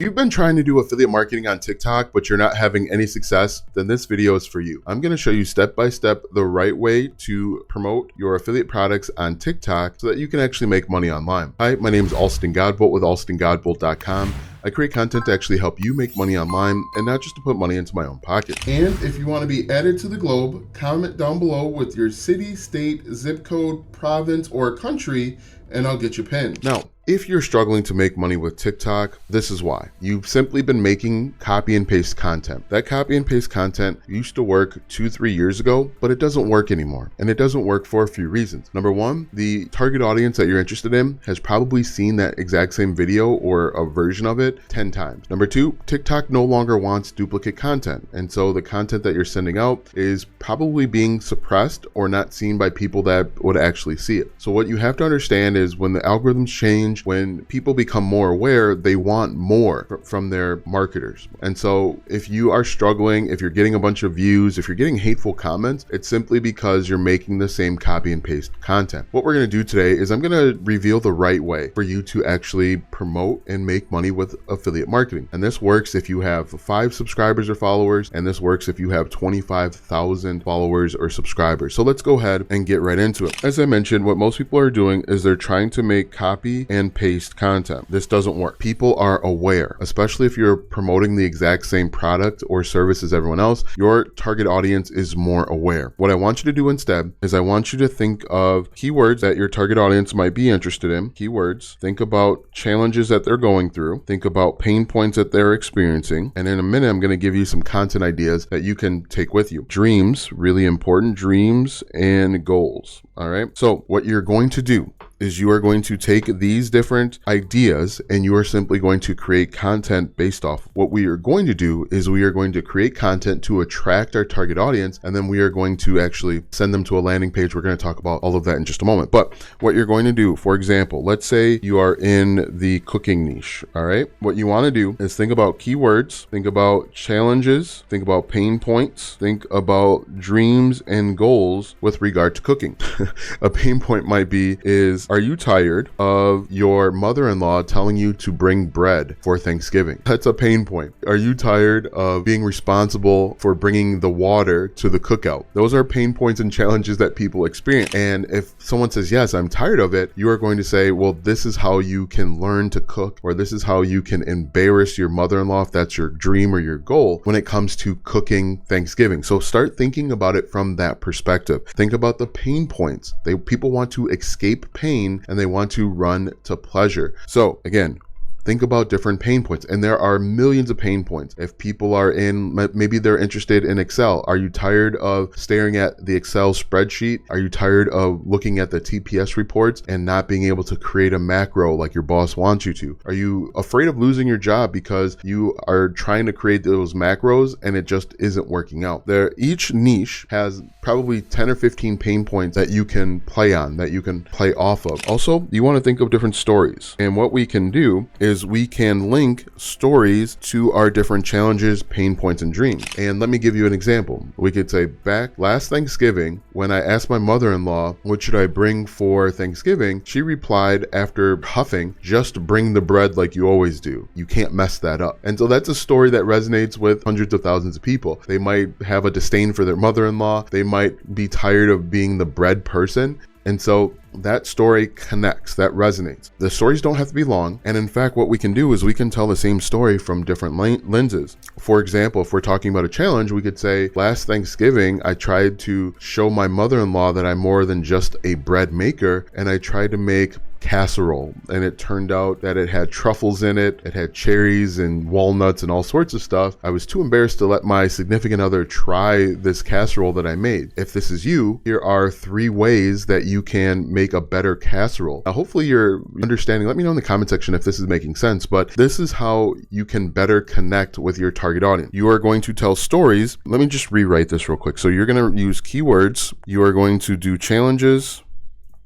You've been trying to do affiliate marketing on TikTok, but you're not having any success, then this video is for you. I'm going to show you step by step the right way to promote your affiliate products on TikTok so that you can actually make money online. Hi, my name is Alston Godbolt with alstongodbolt.com. I create content to actually help you make money online and not just to put money into my own pocket. And if you want to be added to the globe, comment down below with your city, state, zip code, province, or country, and I'll get you pinned. Now, if you're struggling to make money with TikTok, this is why. You've simply been making copy and paste content. That copy and paste content used to work 2-3 years ago, but it doesn't work anymore. And it doesn't work for a few reasons. Number one, the target audience that you're interested in has probably seen that exact same video or a version of it 10 times. Number two, TikTok no longer wants duplicate content. And so the content that you're sending out is probably being suppressed or not seen by people that would actually see it. So what you have to understand is when the algorithms change, when people become more aware, they want more from their marketers. And so if you are struggling, if you're getting a bunch of views, if you're getting hateful comments, it's simply because you're making the same copy and paste content. What we're going to do today is I'm going to reveal the right way for you to actually promote and make money with affiliate marketing. And this works if you have 5 subscribers or followers, and this works if you have 25,000 followers or subscribers. So let's go ahead and get right into it. As I mentioned, what most people are doing is they're trying to make copy and paste content. This doesn't work. People are aware, especially if you're promoting the exact same product or service as everyone else, your target audience is more aware. What I want you to do instead is I want you to think of keywords that your target audience might be interested in, keywords, think about challenges that they're going through, think about pain points that they're experiencing, and in a minute, I'm going to give you some content ideas that you can take with you. Dreams, really important, dreams and goals. All right. So what you're going to do is you are going to take these different ideas and you are simply going to create content based off. What we are going to do is we are going to create content to attract our target audience, and then we are going to actually send them to a landing page. We're going to talk about all of that in just a moment. But what you're going to do, for example, let's say you are in the cooking niche. All right. What you want to do is think about keywords, think about challenges, think about pain points, think about dreams and goals with regard to cooking. A pain point might be are you tired of your mother-in-law telling you to bring bread for Thanksgiving? That's a pain point. Are you tired of being responsible for bringing the water to the cookout? Those are pain points and challenges that people experience. And if someone says, yes, I'm tired of it, you are going to say, well, this is how you can learn to cook, or this is how you can embarrass your mother-in-law if that's your dream or your goal when it comes to cooking Thanksgiving. So start thinking about it from that perspective. Think about the pain points. People want to escape pain and they want to run to pleasure. So again, think about different pain points, and there are millions of pain points. If people are maybe they're interested in Excel. Are you tired of staring at the Excel spreadsheet? Are you tired of looking at the TPS reports and not being able to create a macro like your boss wants you to? Are you afraid of losing your job because you are trying to create those macros and it just isn't working out? Each niche has probably 10 or 15 pain points that you can play on, that you can play off of. Also, you want to think of different stories. And what we can do is we can link stories to our different challenges, pain points, and dreams. And let me give you an example. We could say, back last Thanksgiving, when I asked my mother-in-law, what should I bring for Thanksgiving? She replied after huffing, just bring the bread like you always do. You can't mess that up. And so that's a story that resonates with hundreds of thousands of people. They might have a disdain for their mother-in-law. They might be tired of being the bread person. And so that story connects, that resonates. The stories don't have to be long. And in fact, what we can do is we can tell the same story from different lenses. For example, if we're talking about a challenge, we could say, last Thanksgiving, I tried to show my mother-in-law that I'm more than just a bread maker. And I tried to make casserole, and it turned out that it had truffles in it, it had cherries and walnuts and all sorts of stuff. I was too embarrassed to let my significant other try this casserole that I made. If this is you, here are 3 ways that you can make a better casserole. Now, hopefully you're understanding. Let me know in the comment section if this is making sense, but this is how you can better connect with your target audience. You are going to tell stories. Let me just rewrite this real quick. So you're going to use keywords. You are going to do challenges.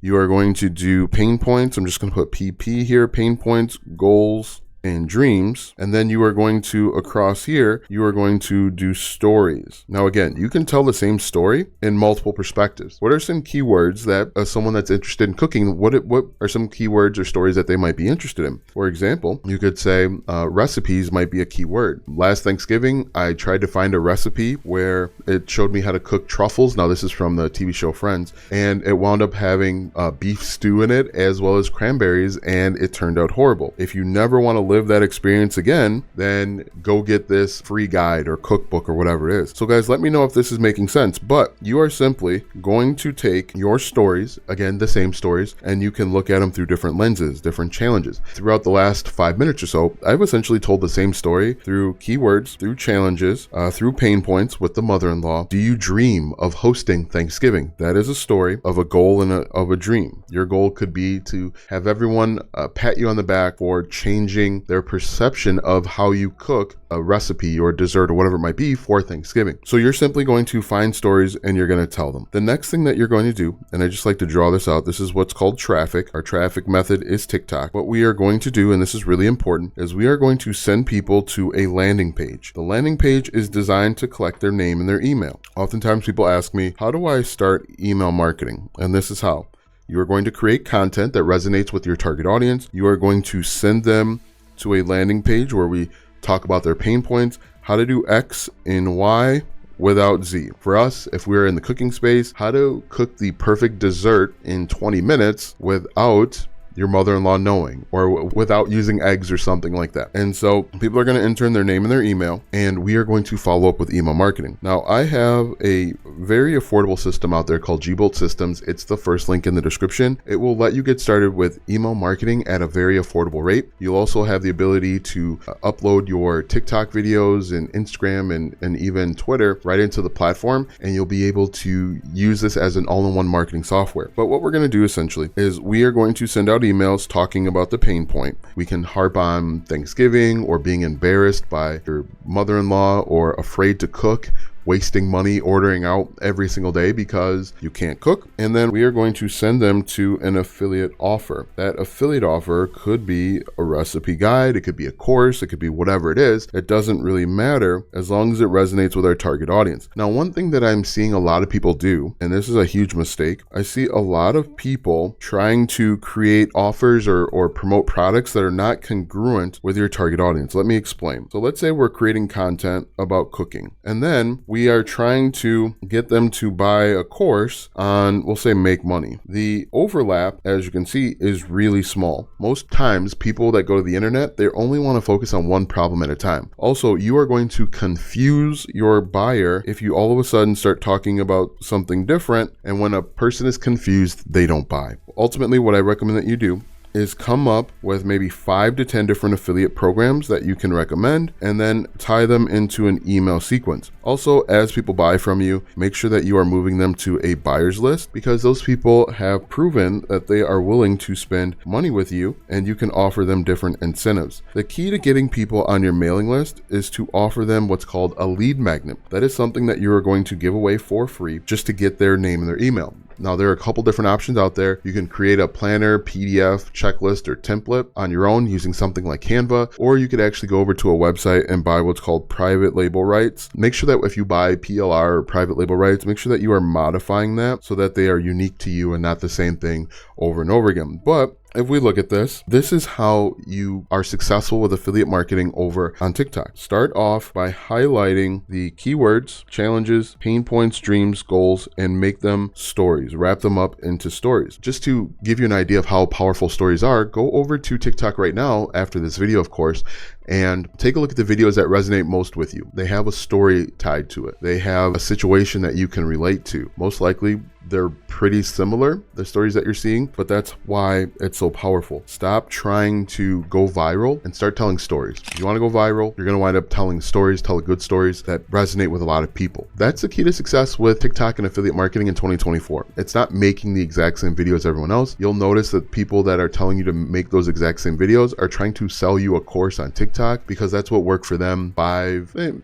You are going to do pain points. I'm just going to put PP here, pain points, goals, and dreams. And then you are going to, across here, you are going to do stories. Now, again, you can tell the same story in multiple perspectives. What are some keywords that someone that's interested in cooking, what are some keywords or stories that they might be interested in? For example, you could say recipes might be a keyword. Last Thanksgiving, I tried to find a recipe where it showed me how to cook truffles. Now, this is from the TV show Friends, and it wound up having beef stew in it as well as cranberries, and it turned out horrible. If you never want to live that experience again, then go get this free guide or cookbook or whatever it is. So guys, let me know if this is making sense, but you are simply going to take your stories, again, the same stories, and you can look at them through different lenses, different challenges. Throughout the last 5 minutes or so, I've essentially told the same story through keywords, through challenges, through pain points with the mother-in-law. Do you dream of hosting Thanksgiving? That is a story of a goal and of a dream. Your goal could be to have everyone pat you on the back for changing their perception of how you cook a recipe or dessert or whatever it might be for Thanksgiving. So you're simply going to find stories and you're going to tell them. The next thing that you're going to do, and I just like to draw this out, this is what's called traffic. Our traffic method is TikTok. What we are going to do, and this is really important, is we are going to send people to a landing page. The landing page is designed to collect their name and their email. Oftentimes people ask me, how do I start email marketing? And this is how. You are going to create content that resonates with your target audience. You are going to send them to a landing page where we talk about their pain points, how to do X and Y without Z. For us, if we're in the cooking space, how to cook the perfect dessert in 20 minutes without your mother-in-law knowing, or without using eggs or something like that. And so people are going to enter in their name and their email, and we are going to follow up with email marketing. Now, I have a very affordable system out there called Gbolt Systems. It's the first link in the description. It will let you get started with email marketing at a very affordable rate. You'll also have the ability to upload your TikTok videos and Instagram and even Twitter right into the platform, and you'll be able to use this as an all-in-one marketing software. But what we're going to do essentially is we are going to send out emails talking about the pain point. We can harp on Thanksgiving or being embarrassed by your mother-in-law or afraid to cook, wasting money ordering out every single day because you can't cook. And then we are going to send them to an affiliate offer. That affiliate offer could be a recipe guide, it could be a course, it could be whatever it is. It doesn't really matter as long as it resonates with our target audience. Now, one thing that I'm seeing a lot of people do, and this is a huge mistake, I see a lot of people trying to create offers or promote products that are not congruent with your target audience. Let me explain. So let's say we're creating content about cooking, and then we are trying to get them to buy a course on, we'll say, make money. The overlap, as you can see, is really small. Most times people that go to the internet, they only want to focus on one problem at a time. Also, you are going to confuse your buyer if you all of a sudden start talking about something different, and when a person is confused, they don't buy. Ultimately, what I recommend that you do is come up with maybe 5 to 10 different affiliate programs that you can recommend and then tie them into an email sequence. Also, as people buy from you, make sure that you are moving them to a buyer's list, because those people have proven that they are willing to spend money with you and you can offer them different incentives. The key to getting people on your mailing list is to offer them what's called a lead magnet. That is something that you are going to give away for free just to get their name and their email. Now, there are a couple different options out there. You can create a planner, PDF, checklist, or template on your own using something like Canva, or you could actually go over to a website and buy what's called private label rights. Make sure that if you buy PLR or private label rights, make sure that you are modifying that so that they are unique to you and not the same thing over and over again. But if we look at this, this is how you are successful with affiliate marketing over on TikTok. Start off by highlighting the keywords, challenges, pain points, dreams, goals, and make them stories. Wrap them up into stories. Just to give you an idea of how powerful stories are, go over to TikTok right now after this video, of course, and take a look at the videos that resonate most with you. They have a story tied to it. They have a situation that you can relate to. Most likely, they're pretty similar, the stories that you're seeing, but that's why it's so powerful. Stop trying to go viral and start telling stories. If you want to go viral, you're going to wind up telling stories, tell good stories that resonate with a lot of people. That's the key to success with TikTok and affiliate marketing in 2024. It's not making the exact same videos as everyone else. You'll notice that people that are telling you to make those exact same videos are trying to sell you a course on TikTok TikTok because that's what worked for them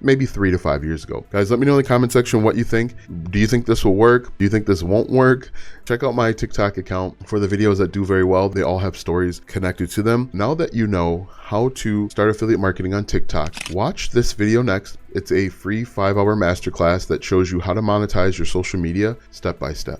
maybe 3 to 5 years ago. Guys, let me know in the comment section what you think. Do you think this will work? Do you think this won't work? Check out my TikTok account for the videos that do very well. They all have stories connected to them. Now that you know how to start affiliate marketing on TikTok, watch this video next. It's a free 5-hour masterclass that shows you how to monetize your social media step by step.